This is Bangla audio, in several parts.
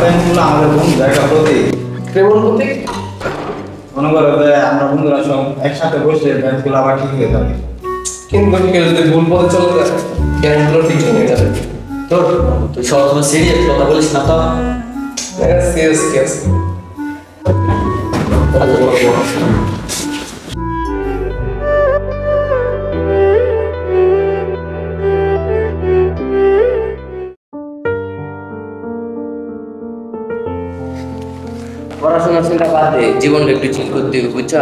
বন্ধুরা আমাদের বন্ধুরা একটা প্রতীক। কেমন প্রতীক? মনে করো যে আমরা বন্ধুরা সব একসাথে বসে ব্যাচগুলো আবার ঠিক হয়ে যাবে। কিন্তু কেউ যদি ভুল পথে চলে যায় জ্ঞানগুলো ঠিক হয়ে যাবে। তোর তুই সবসময় সিরিয়াস কথা বলিস না তো। Serious case. পড়াশোনা চিন্তা বাদ দে, জীবনটা একটু চিল করতে হবে, বুঝছ?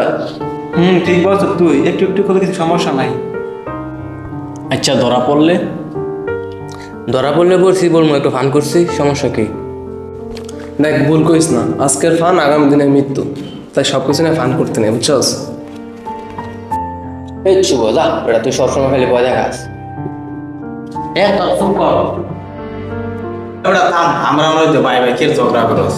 ঠিক বলছ তুই, একটু একটু করে কিছু সমস্যা নাই। আচ্ছা ধরা পড়লে পড়ছি বলবো একটু ফান করছি, সমস্যা কি? দেখ ভুল করিস না, আজকের ফান আগামী দিনে মৃত্যু, তাই সবকিছু নিয়ে ফান করতে নেই, বুঝছস? এই শুভ যা বেটা, তুই সবসময় খালি ভয় দেখাস। ওটা থাম, আমরা মনে হচ্ছে ভাই ভাই কে ঝগড়া করস।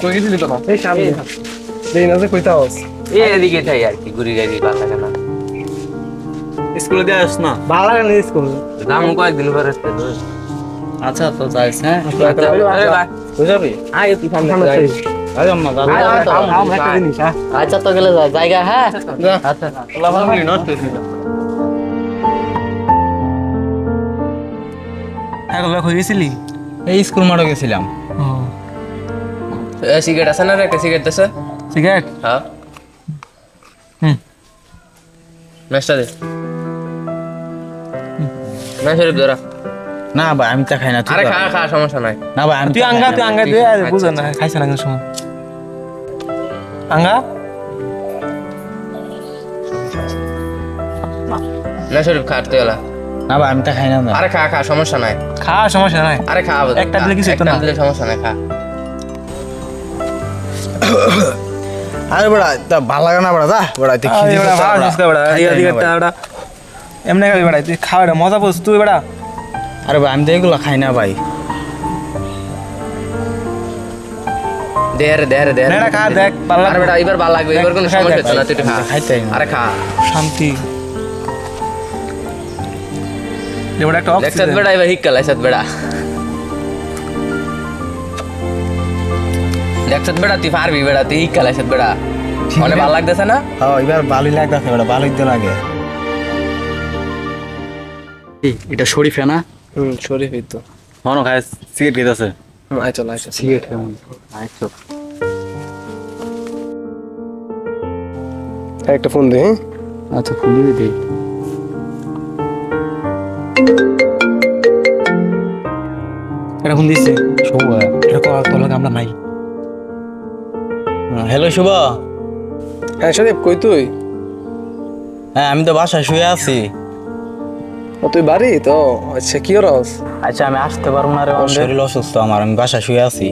কই গেছিলি তো? এই সামনে দেই না যে কইতা হস। এদিকে তাই আর কি, ঘুরি গাড়ি ভালো লাগে না। স্কুলে দিয়ে আস না? ভালো লাগে না স্কুল। দাম কয়েকদিন পরে আসতে তো। আচ্ছা তো যাইস, হ্যাঁ আরে ভাই তুই যাবি? আয় তুই সামনে আরে আম্মা যাবি? একটা জিনিস হ্যাঁ। আচ্ছা তো গেলে জায়গা, হ্যাঁ আচ্ছা হ্যাঁ হয়ে গেছিলি? এই স্কুল মাঠে গেছিলাম। সিগারেট আছে না রে? একটা সিগারেট আছে? সিগারেট? হ্যাঁ মেশটা দে না শরীফ ধরা। না ভাই আমি তা খাই না। আরে খা সমস্যা নাই। না ভাই আমি তুই আঙ্গা দে, বুঝ না খাইছ না সময় আঙ্গা না শরীফ খাটতে গেলা। না ভাই আমি তা খাই না। আরে খা সমস্যা নাই। সমস্যা নাই। আরে খা একটা দিলে কিছু হতো না। দিলে সমস্যা নাই, খা। আরে বড়া তা ভালো লাগে না বড়া, যা বড়া তুই আরে বড়া ভালো জিনিস বড়া, দিকে বড়া এমনি খাবি বড়া, তুই খাওয়া মজা বুঝ তুই বড়া। আরে ভাই আমি তো এগুলো খাই না ভাই। দে না খা দেখ ভালো আরে বেটা এবার ভালো লাগবে, এবার কোনো সমস্যা হচ্ছে না, তুই একটু খা। খাইতে আরে খা শান্তি বড়া একটা দেখছত বেটা, এবার হিক্কাল আইছত বেটা, দেখছত বেটা তুই পারবি বেটা, তুই হিক্কাল আইছত বেটা, অনেক ভালো লাগতেছে না? হ্যাঁ এবার ভালোই লাগতেছে বড়া, ভালোই তো লাগে। এটা শরীফে না? শরীফই তো। মনো খায় সিগারেট খেতেছে। আয় চল সিগারেট কেমন? আচ্ছা একটা ফোন দে। আচ্ছা ফোন দিয়ে দে। এটা ফোন দিছে শুভ, এটা কল লাগে আমরা নাই। হ্যালো শুভ। হ্যাঁ শরীফ কই তুই? হ্যাঁ আমি তো বাসায় শুয়ে আছি। ও তুই বাড়ি তো? আচ্ছা কি করস? আচ্ছা আমি আসতে পারবো না রে, আমার শরীর অসুস্থ, আমার আমি বাসায় শুয়ে আছি।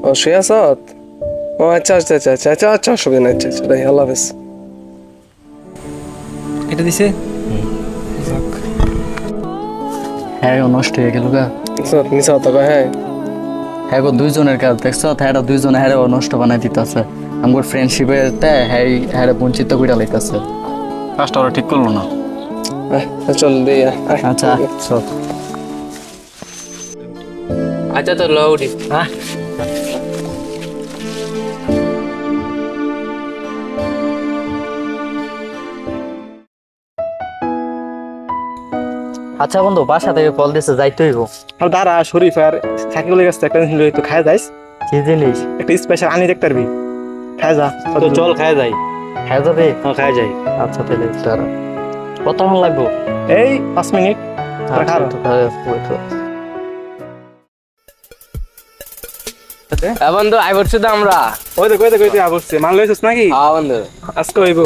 ও শুয়ে আছত? ও আচ্ছা অসুবিধা নাই, আচ্ছা তাই আল্লাহ হাফেজ। এটা দিছে? হ্যাঁ নষ্ট হয়ে গেল গা। নিচা হতো হ্যাঁ। হ্যাঁ গো দুইজনের কাজ দেখছো, হ্যাঁ দুইজনে হ্যাঁ নষ্ট বানাই দিতেছে। আমার ফ্রেন্ডশিপে হ্যাঁ হ্যাঁ বঞ্চিত করে লাইতেছে। কাজটা ওরা ঠিক করলো না। চল দে। আচ্ছা চল। আচ্ছা তো ল উঠি। হ্যাঁ আচ্ছা বন্ধু বাসা থেকে কল দিছে যাইতে হইব। আর দাঁড়া শরীফ আর সাকিবুলের কাছে একটা জিনিস তো খায় যাইস। কি জিনিস? একটা স্পেশাল আনি দেখতে পারবি, খায় যা। তো চল খায় যাই। খায় যাবে? হ্যাঁ খায় যাই। আচ্ছা তাহলে দাঁড়া, কতক্ষণ লাগবো? এই 5 মিনিট। আচ্ছা তো বন্ধু আই করছি তো আমরা। ওই তো কইতে আগছে মান লইছস নাকি? হ্যাঁ বন্ধু আজকে হইব।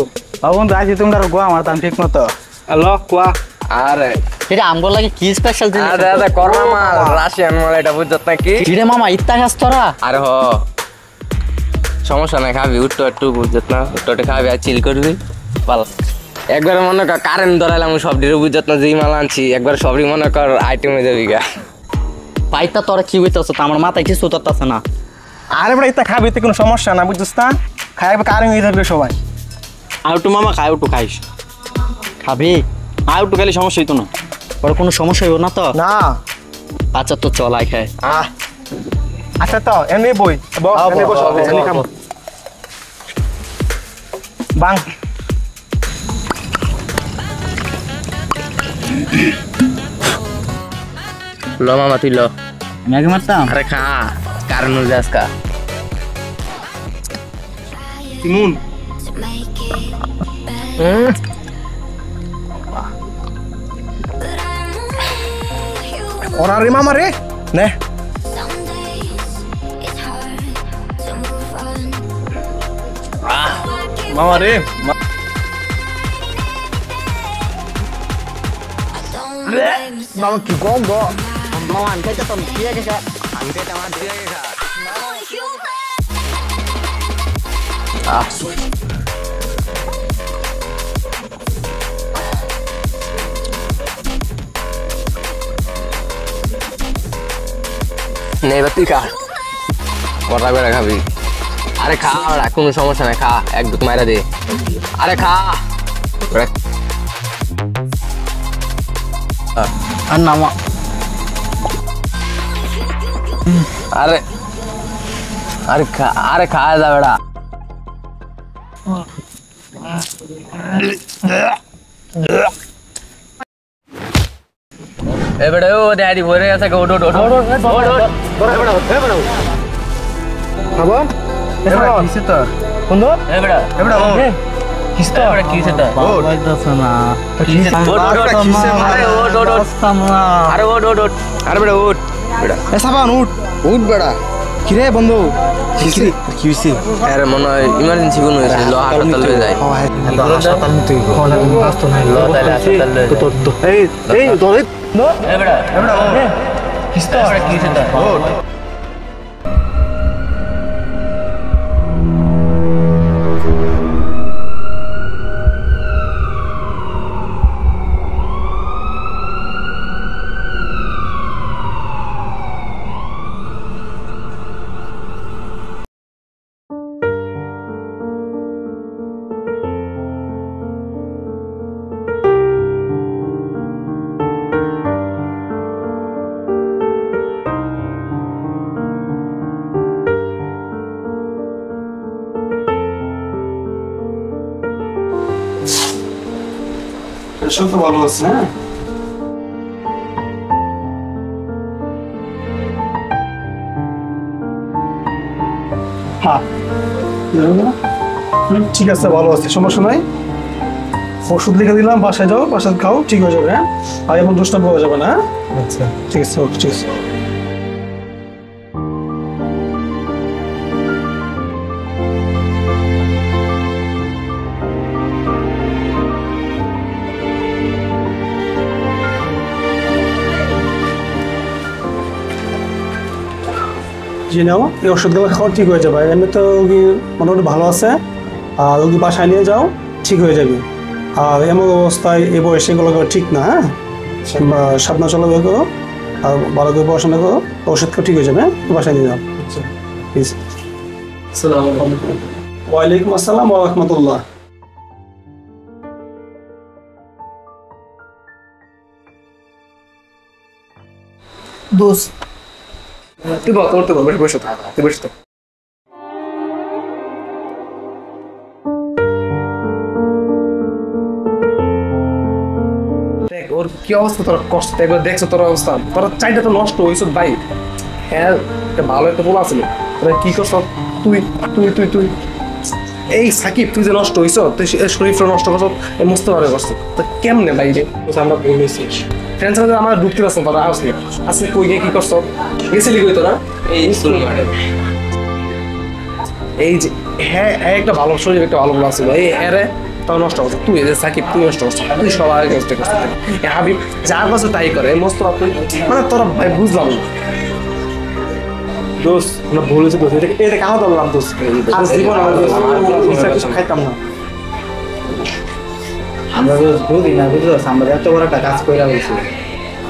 বন্ধু আছি তোমরা গোয়া আমার তাম ঠিক মতো। হ্যালো কোয়া। আরে এটা আমগো লাগে কি স্পেশাল জিনিস? আরে করোনা মাল, রাশিয়ান মাল, এটা বুঝছত নাকি? কিরে মামা ইত্তা খাস তোরা? আরে সমস্যা নাই, খাবি উঠতো একটু বুঝছত না, উঠতে খাবি আর চিল করবি ভালো। একবার মনে কর কারেন্ট ধরাইলাম সব ডিরে বুঝত না যেই মাল আনছি একবার সবই মনে কর আইটেম হয়ে যাবি গা পাইতা তোরা কি হইতাছ তো আমার মাথায় কিছু উতরতাছে না। আরে বেটা এটা খাবি তো কোনো সমস্যা না বুঝছিস না, খাই একবার কারেন্ট হয়ে থাকবে সবাই। আর একটু মামা খাই একটু খাইস, খাবি? আর একটু খাইলে সমস্যা হইতো না। ওর কোনো সমস্যা হইব না তো? না আচ্ছা তো চল আই খাই। আচ্ছা তো এমনি বই এমনি বস এমনি খাবো বাং। ল মামা তুই ল আমি আগে মারতাম। আরে খা কারণ হয়ে যাস কা তিমুন ওরা রে মামা রে নে মামা রে মামা কি কম গো মামা আমি খাইতে তো কি আগে খা। আমি তো আমার দিয়ে খা নে এবার তুই খা কটা করে খাবি আরে খা ওরা কোনো সমস্যা নাই খা এক দুটো মাইরা দে আরে খা আর না আরে আরে খা আরে খা যা বেড়া এ বেড়া ও ড্যাডি ভরে গেছে ওট ওট ওট ওট খাবো কিসে তো সুন্দর এ বেড়া এবড়া ও কিসটা বেড়া কিসটা বাইতাছ না। ওট ওট ওট আরে ওট ওট ওট আরে ওট ওট ওট আরে বেড়া ওট বেড়া এ সাবান উঠ উঠ বেড়া কিরে বন্ধু কি হইছে আরে মনে হয় ইমার্জেন্সি কোনো হয়েছে ল হাসপাতাল লয়ে যায় হাসপাতাল নিতে কোন রাস্তা নাই ল তাহলে হাসপাতাল লয়ে যায় এই এই ধরে এ বেড়া কিসটা বেড়া কিসটা ওট সব তো ভালো আছে হ্যাঁ হ্যাঁ ঠিক আছে ভালো আছে সমস্যা নাই ওষুধ লিখে দিলাম বাসায় যাও বাসায় খাও ঠিক হয়ে যাবে হ্যাঁ আর এমন দুষ্টামি হয়ে যাবে না আচ্ছা ঠিক আছে ওকে ঠিক আছে জি নাও এই ওষুধগুলো খাওয়া ঠিক হয়ে যাবে এমনি তো রোগী মোটামুটি ভালো আছে আর রোগী বাসায় নিয়ে যাও ঠিক হয়ে যাবে আর এমন অবস্থায় এই বয়সে এগুলো ঠিক না হ্যাঁ সাবধান চলাফেরা করো আর ভালো করে পড়াশোনা করো ওষুধ ঠিক হয়ে যাবে হ্যাঁ বাসায় নিয়ে যাও প্লিজ ওয়ালাইকুম আসসালাম ওয়া রাহমাতুল্লাহ দোস্ত তুই বল তোর তো বল বসে থাক তুই বসে থাক দেখ ওর কি অবস্থা তোর কষ্ট একবার দেখছো তোর অবস্থা তোর চাইটা তো নষ্ট হয়েছ ভাই হ্যাঁ একটা ভালো একটা বলা আছিল তোরা কি করছ তুই তুই তুই তুই এই সাকিব তুই যে নষ্ট হয়েছ তুই শরীরটা নষ্ট করছ এই মুস্তফারে করছ তো কেমনে ভাই রে আমরা ভুল হয়েছি ফ্রেন্ডস সাথে আমার ঢুকতে পারছ তোরা আসলি আজকে কই গিয়ে কি করছ গেছিলি কই তোরা এই স্কুল মাঠে এই যে হ্যাঁ হ্যাঁ একটা ভালো শরীর একটা ভালো বলা ছিল এই হ্যাঁ রে তাও নষ্ট করছো তুই যে সাকিব তুই নষ্ট করছো তুই সবার নষ্ট করছিস হাবিব যা করছো তাই করে মস্ত তুই মানে তোরা ভাই বুঝলাম না দোস্ত আমরা ভুল হয়েছে দোস্ত এটা কেন বললাম দোস্ত আর জীবন খাইতাম না আমরা বুঝি না, বুঝতে পারছি আমরা এত বড় একটা কাজ করে বলছি।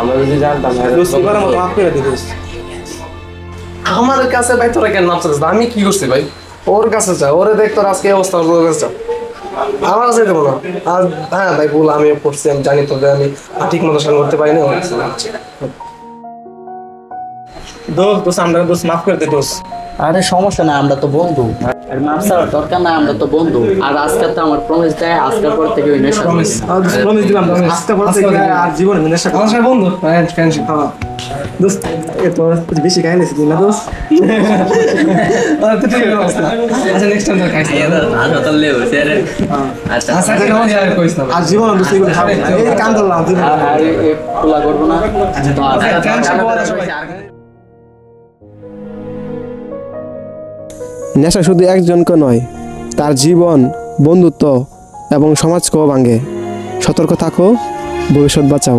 আমরা যদি জানতাম এবারের মতো মাফ করে দিতে আমার কাছে ভাই তোরা কেন মাপ চাচ্ছিস? আমি কি করছি ভাই? ওর কাছে যা, ওরে দেখ তোর আজকে এই অবস্থা, ওর কাছে যা। আমার কাছে দেবো না। আর হ্যাঁ ভাই, ভুল আমিও করছি, আমি জানি তোকে আমি ঠিক মতো সঙ্গে করতে পারিনি। ওর কাছে যাচ্ছি। দোস্ত আমরা দোস্ত মাফ করে দে দোস্ত। আরে সমস্যা না, আমরা তো বন্ধু। আর মাপ চাওয়ার দরকার না, আমরা তো বন্ধু। আর আজকে তো আমার প্রমিস দেয়, আজকের পর থেকে ওই নেশা Promise। প্রমিস দিলাম আস্তে বলতে আর জীবনে নেশা আমার সাথে বন্ধু, ফ্রেন্ডশিপ। দোস্ত এ তো বেশি কাহিনী ছিল না দোস্ত। ঠিক আছে। আচ্ছা নেক্সট টাইম তোর খাইছি। আচ্ছা আচ্ছা ঠিক আছে, আর কইছ না। আর জীবনে দোস্ত এগুলো খাবে না। এই কাম করলাম তুই আর এই খোলা করবো না। তো ফ্রেন্ডশিপ বলা সবাই। নেশা শুধু একজনকে নয়, তার জীবন, বন্ধুত্ব এবং সমাজকেও ভাঙে। সতর্ক থাকো, ভবিষ্যৎ বাঁচাও।